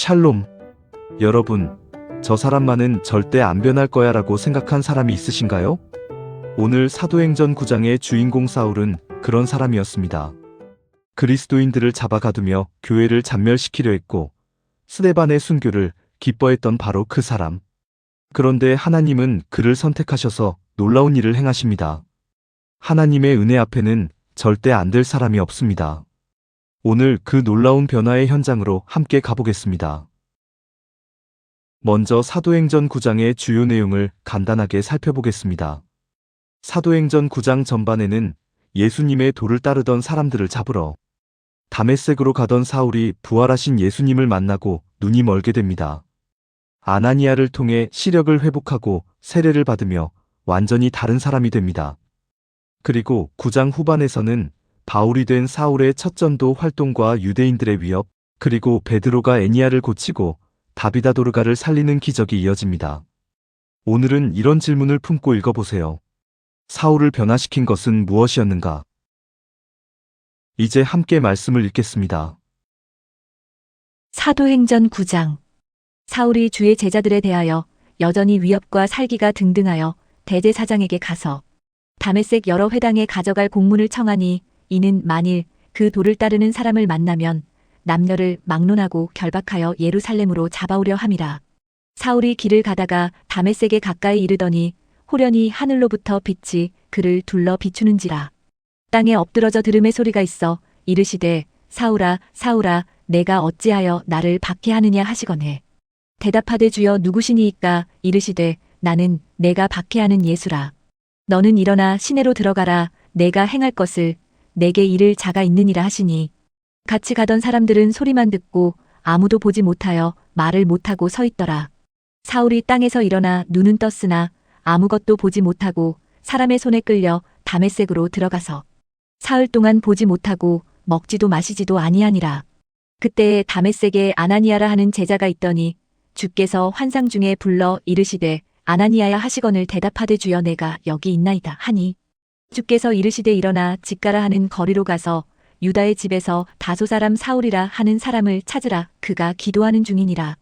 샬롬. 여러분, 저 사람만은 절대 안 변할 거야 라고 생각한 사람이 있으신가요? 오늘 사도행전 9장의 주인공 사울은 그런 사람이었습니다. 그리스도인들을 잡아가두며 교회를 잔멸시키려 했고 스데반의 순교를 기뻐했던 바로 그 사람. 그런데 하나님은 그를 선택하셔서 놀라운 일을 행하십니다. 하나님의 은혜 앞에는 절대 안 될 사람이 없습니다. 오늘 그 놀라운 변화의 현장으로 함께 가보겠습니다. 먼저 사도행전 9장의 주요 내용을 간단하게 살펴보겠습니다. 사도행전 9장 전반에는 예수님의 도를 따르던 사람들을 잡으러 다메섹으로 가던 사울이 부활하신 예수님을 만나고 눈이 멀게 됩니다. 아나니아를 통해 시력을 회복하고 세례를 받으며 완전히 다른 사람이 됩니다. 그리고 9장 후반에서는 바울이 된 사울의 첫 전도 활동과 유대인들의 위협, 그리고 베드로가 애니야를 고치고 다비다 도르가를 살리는 기적이 이어집니다. 오늘은 이런 질문을 품고 읽어보세요. 사울을 변화시킨 것은 무엇이었는가? 이제 함께 말씀을 읽겠습니다. 사도행전 9장. 사울이 주의 제자들에 대하여 여전히 위협과 살기가 등등하여 대제사장에게 가서 다메섹 여러 회당에 가져갈 공문을 청하니 이는 만일 그 도를 따르는 사람을 만나면 남녀를 막론하고 결박하여 예루살렘으로 잡아오려 함이라. 사울이 길을 가다가 다메섹에 가까이 이르더니 호련히 하늘로부터 빛이 그를 둘러 비추는지라. 땅에 엎드러져 들음의 소리가 있어 이르시되 사울아 사울아 내가 어찌하여 나를 박해하느냐 하시거늘. 대답하되 주여 누구시니이까 이르시되 나는 내가 박해하는 예수라. 너는 일어나 시내로 들어가라. 내가 행할 것을 내게 이를 자가 있느니라 하시니 같이 가던 사람들은 소리만 듣고 아무도 보지 못하여 말을 못하고 서 있더라. 사울이 땅에서 일어나 눈은 떴으나 아무것도 보지 못하고 사람의 손에 끌려 다메섹으로 들어가서 사흘 동안 보지 못하고 먹지도 마시지도 아니하니라. 그때에 다메섹에 아나니아라 하는 제자가 있더니 주께서 환상 중에 불러 이르시되 아나니아야 하시거늘 대답하되 주여 내가 여기 있나이다 하니 주께서 이르시되 일어나 직가라 하는 거리로 가서 유다의 집에서 다소 사람 사울이라 하는 사람을 찾으라. 그가 기도하는 중이니라.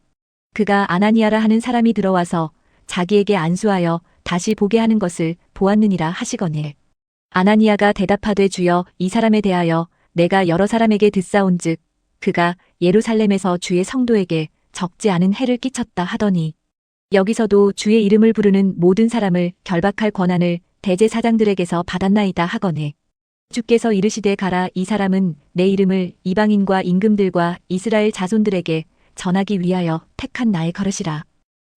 그가 아나니아라 하는 사람이 들어와서 자기에게 안수하여 다시 보게 하는 것을 보았느니라 하시거늘. 아나니아가 대답하되 주여 이 사람에 대하여 내가 여러 사람에게 듣사온즉 그가 예루살렘에서 주의 성도에게 적지 않은 해를 끼쳤다 하더니 여기서도 주의 이름을 부르는 모든 사람을 결박할 권한을 대제사장들에게서 받았나이다 하거늘. 주께서 이르시되 가라. 이 사람은 내 이름을 이방인과 임금들과 이스라엘 자손들에게 전하기 위하여 택한 나의 거릇이라.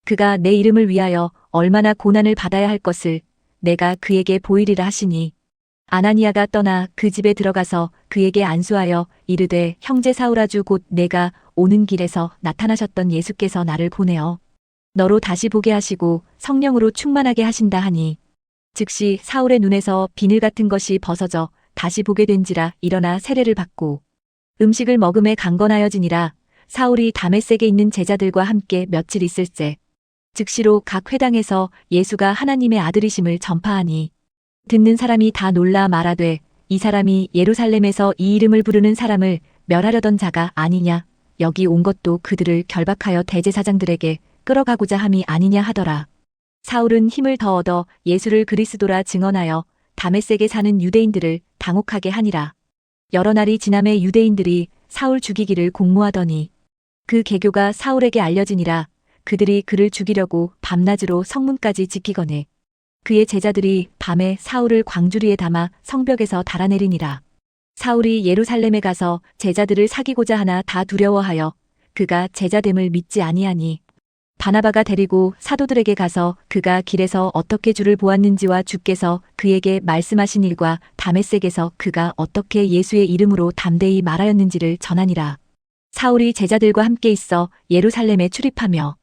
그가 내 이름을 위하여 얼마나 고난을 받아야 할 것을 내가 그에게 보이리라 하시니 아나니아가 떠나 그 집에 들어가서 그에게 안수하여 이르되 형제 사울아 주 곧 내가 오는 길에서 나타나셨던 예수께서 나를 보내어 너로 다시 보게 하시고 성령으로 충만하게 하신다 하니 즉시 사울의 눈에서 비늘 같은 것이 벗어져 다시 보게 된지라. 일어나 세례를 받고 음식을 먹음에 강건하여지니라. 사울이 다메섹에 있는 제자들과 함께 며칠 있을새 즉시로 각 회당에서 예수가 하나님의 아들이심을 전파하니 듣는 사람이 다 놀라 말하되 이 사람이 예루살렘에서 이 이름을 부르는 사람을 멸하려던 자가 아니냐. 여기 온 것도 그들을 결박하여 대제사장들에게 끌어가고자 함이 아니냐 하더라. 사울은 힘을 더 얻어 예수를 그리스도라 증언하여 다메섹에 사는 유대인들을 당혹하게 하니라. 여러 날이 지남에 유대인들이 사울 죽이기를 공모하더니 그 계교가 사울에게 알려지니라. 그들이 그를 죽이려고 밤낮으로 성문까지 지키거늘 그의 제자들이 밤에 사울을 광주리에 담아 성벽에서 달아내리니라. 사울이 예루살렘에 가서 제자들을 사귀고자 하나 다 두려워하여 그가 제자됨을 믿지 아니하니 바나바가 데리고 사도들에게 가서 그가 길에서 어떻게 주를 보았는지와 주께서 그에게 말씀하신 일과 다메섹에서 그가 어떻게 예수의 이름으로 담대히 말하였는지를 전하니라. 사울이 제자들과 함께 있어 예루살렘에 출입하며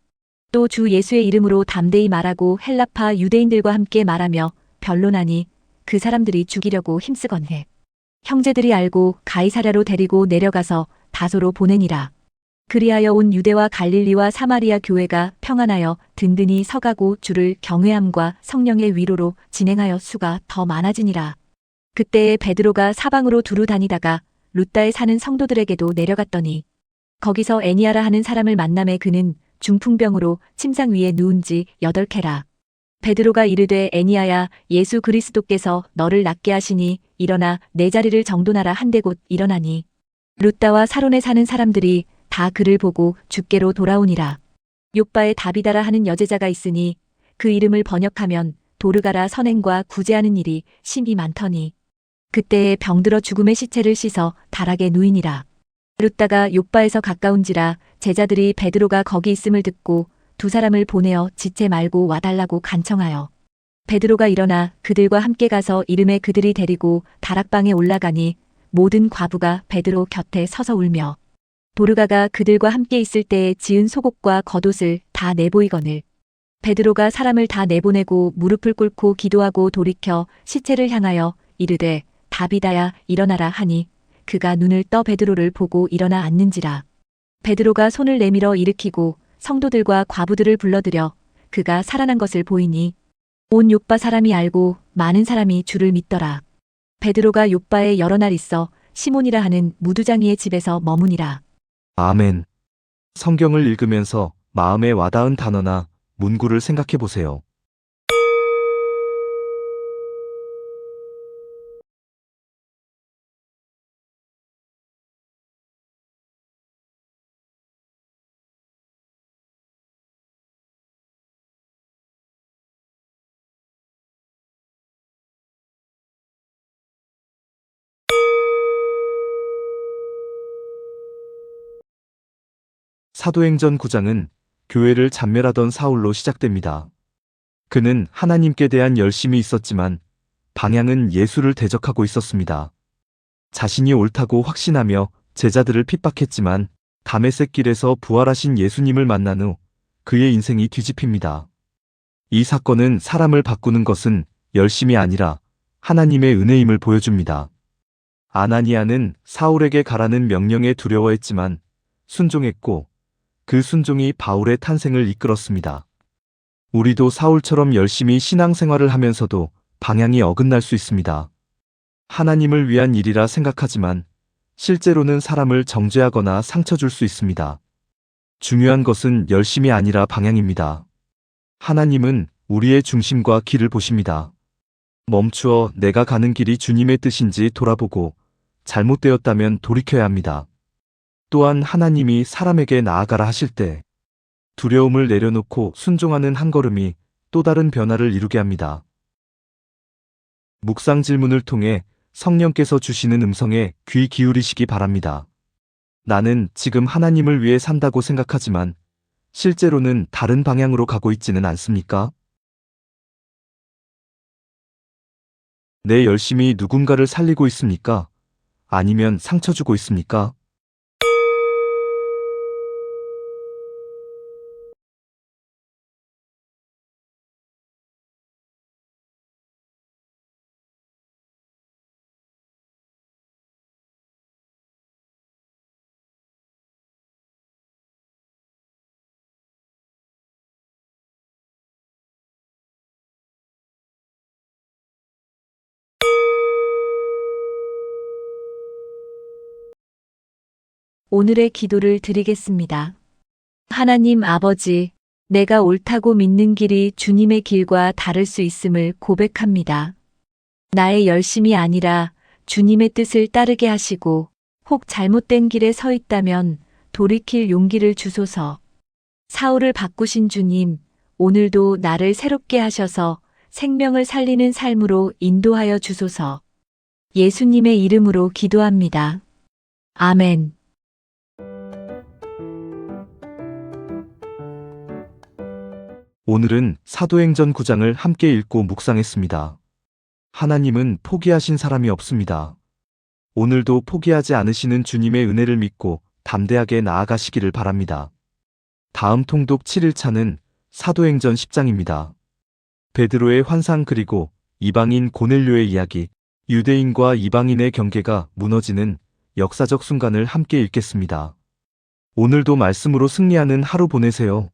또 주 예수의 이름으로 담대히 말하고 헬라파 유대인들과 함께 말하며 변론하니 그 사람들이 죽이려고 힘쓰건해 형제들이 알고 가이사랴로 데리고 내려가서 다소로 보내니라. 그리하여 온 유대와 갈릴리와 사마리아 교회가 평안하여 든든히 서가고 주를 경외함과 성령의 위로로 진행하여 수가 더 많아지니라. 그때에 베드로가 사방으로 두루 다니다가 룻다에 사는 성도들에게도 내려갔더니 거기서 애니아라 하는 사람을 만남에 그는 중풍병으로 침상 위에 누운 지 8해라. 베드로가 이르되 애니아야 예수 그리스도께서 너를 낫게 하시니 일어나 내 자리를 정돈하라 한데 곧 일어나니 룻다와 사론에 사는 사람들이 다 그를 보고 주께로 돌아오니라. 욥바에 다비다라 하는 여제자가 있으니 그 이름을 번역하면 도르가라 선행과 구제하는 일이 심히 많더니 그때에 병들어 죽음의 시체를 씻어 다락에 누이니라. 룻다가 욥바에서 가까운지라 제자들이 베드로가 거기 있음을 듣고 두 사람을 보내어 지체 말고 와달라고 간청하여 베드로가 일어나 그들과 함께 가서 이름에 그들이 데리고 다락방에 올라가니 모든 과부가 베드로 곁에 서서 울며 도르가가 그들과 함께 있을 때에 지은 속옷과 겉옷을 다 내보이거늘 베드로가 사람을 다 내보내고 무릎을 꿇고 기도하고 돌이켜 시체를 향하여 이르되 다비다야 일어나라 하니 그가 눈을 떠 베드로를 보고 일어나 앉는지라. 베드로가 손을 내밀어 일으키고 성도들과 과부들을 불러들여 그가 살아난 것을 보이니 온 욥바 사람이 알고 많은 사람이 주를 믿더라. 베드로가 욥바에 여러 날 있어 시몬이라 하는 무두장이의 집에서 머무니라. 아멘. 성경을 읽으면서 마음에 와닿은 단어나 문구를 생각해 보세요. 사도행전 9장은 교회를 잔멸하던 사울로 시작됩니다. 그는 하나님께 대한 열심이 있었지만 방향은 예수를 대적하고 있었습니다. 자신이 옳다고 확신하며 제자들을 핍박했지만 다메섹 길에서 부활하신 예수님을 만난 후 그의 인생이 뒤집힙니다. 이 사건은 사람을 바꾸는 것은 열심이 아니라 하나님의 은혜임을 보여줍니다. 아나니아는 사울에게 가라는 명령에 두려워했지만 순종했고 그 순종이 바울의 탄생을 이끌었습니다. 우리도 사울처럼 열심히 신앙생활을 하면서도 방향이 어긋날 수 있습니다. 하나님을 위한 일이라 생각하지만 실제로는 사람을 정죄하거나 상처 줄 수 있습니다. 중요한 것은 열심이 아니라 방향입니다. 하나님은 우리의 중심과 길을 보십니다. 멈추어 내가 가는 길이 주님의 뜻인지 돌아보고 잘못되었다면 돌이켜야 합니다. 또한 하나님이 사람에게 나아가라 하실 때 두려움을 내려놓고 순종하는 한 걸음이 또 다른 변화를 이루게 합니다. 묵상 질문을 통해 성령께서 주시는 음성에 귀 기울이시기 바랍니다. 나는 지금 하나님을 위해 산다고 생각하지만 실제로는 다른 방향으로 가고 있지는 않습니까? 내 열심이 누군가를 살리고 있습니까? 아니면 상처 주고 있습니까? 오늘의 기도를 드리겠습니다. 하나님 아버지, 내가 옳다고 믿는 길이 주님의 길과 다를 수 있음을 고백합니다. 나의 열심이 아니라 주님의 뜻을 따르게 하시고 혹 잘못된 길에 서 있다면 돌이킬 용기를 주소서. 사울을 바꾸신 주님, 오늘도 나를 새롭게 하셔서 생명을 살리는 삶으로 인도하여 주소서. 예수님의 이름으로 기도합니다. 아멘. 오늘은 사도행전 9장을 함께 읽고 묵상했습니다. 하나님은 포기하신 사람이 없습니다. 오늘도 포기하지 않으시는 주님의 은혜를 믿고 담대하게 나아가시기를 바랍니다. 다음 통독 7일차는 사도행전 10장입니다. 베드로의 환상 그리고 이방인 고넬료의 이야기, 유대인과 이방인의 경계가 무너지는 역사적 순간을 함께 읽겠습니다. 오늘도 말씀으로 승리하는 하루 보내세요.